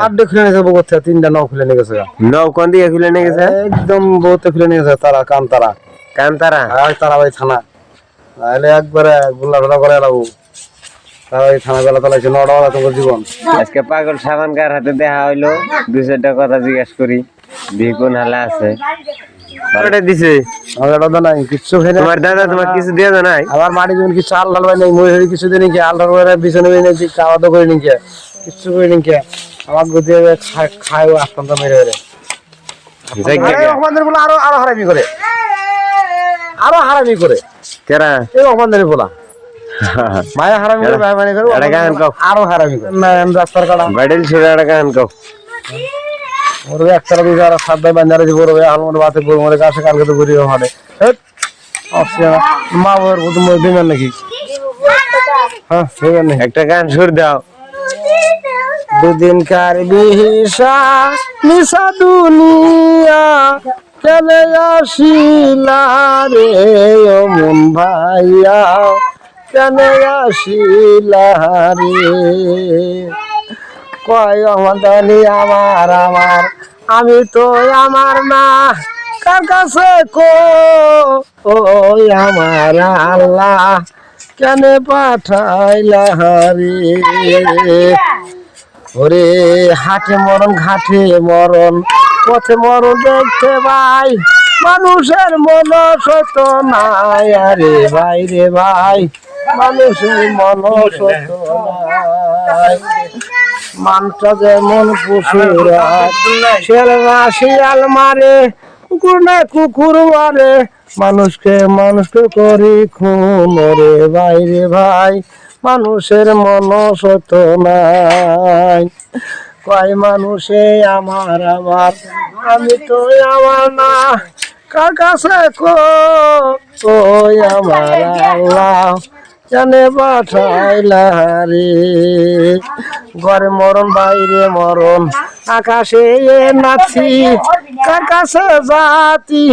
আড্ডে খুলে নিয়ে যাবো কোথায় 3টা নাও খুলে নিয়ে গেছে নাও কোন দিকে খুলে নিয়ে গেছে একদম বহুতে খুলে নিয়ে গেছে তারা কান্তারা তারা ভাই থানা নাহলে একবারে গুল্লা টোলা করে এলাবো তারা ওই থানা বেলা চালাইছে 9টা বেলা তোমার জীবন আজকে পাগল সাবানকার হাতে দেখা হইলো 2-4টা কথা জিজ্ঞেস করি কোন হালে আছে দিছে আমার দাদা নাই কিচ্ছু খাই না তোমার দাদা তোমার কিছু দিয়ে নাই আমার মাটি জমি কিছু আল ডাল ভাই নাই মই হরি কিছু দিন কি আল ডাল করে বিছানে নেই খাওয়া দাওয়া করে নিকে কিচ্ছু করে নিকে আমার গতি খায় আসতাম মেরে মেরে রহমানদের বলে আরো আরো হারামি করে কেরা এই রহমানদের বলা মায়া হারামি করে ভাই মানে করে আরো হারামি করে না রাস্তার কাটা বাইডেল ছেড়ে একটা গান কও ওর একটা দুই আর সাত ভাই বান্দারে দিব রে আলমর বাতে বই মরে কাছে কালকে তো ঘুরিও হাড়ে মা ওর তুমি দিবেন নাকি হ্যাঁ দিবেন নাকি একটা গান সুর দাও দুদিনকার বিহিসা নিশা দুনিয়া চলে আসিলা রে ও মন ভাইয়া চলে আসিলা রে কয় আমাদানি আমার আমার আমি তো আমার না কার কাছে কো ওই আমার আল্লাহ কেন পাঠাইলা রে ওরে হাটে মরণ ঘাটে মরণ পথে মরণ দেখতে ভাই মানুষের মন সত নাই আরে ভাই রে ভাই মানুষের মন সত নাই মানটা যেমন পশুরা ছেলেরা শিয়াল মারে কুকুর না কুকুর মারে মানুষকে করি খুন রে ভাই রে ভাই মানুষের মন সত নাই কয় মানুষে আমার আমার আমি তো আমার না কার কাছে কই আমার আল্লাহ জানে পাঠাইলা রে ঘরে মরণ বাইরে মরণ আকাশে নাচি কার কাছে জাতি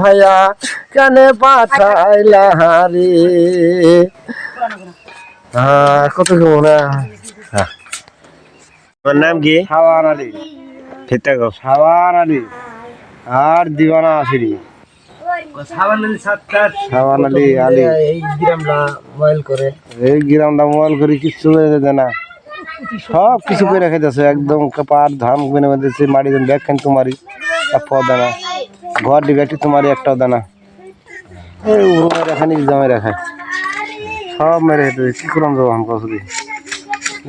ভাইয়া কেন পাঠাইলা রে কত কেমন তোমার নাম কি সাওয়ার আলী ফিরতে গো সাওয়ার আলী আর দিওয়ানা আসিনি সাওয়ার আলী আলী এই গ্রামটা মোবাইল করে কিচ্ছু করে দেয় না সব কিছু করে রেখেছে একদম পার ধান কিনে বেঁধেছে মাটি দেন ব্যাগ খান তোমারই এক পাও দানা ঘর ডিবেটি তোমারই একটাও দানা এই উড়ে রেখানি জমে রেখায় সব মেরে হেঁটে কি করলাম জবান কসদি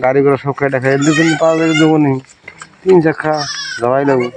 গাড়ি করে সব খাই দেখায় কিন্তু পাওয়া যাবে দেবো নি 3 চাকা জমাই দেবো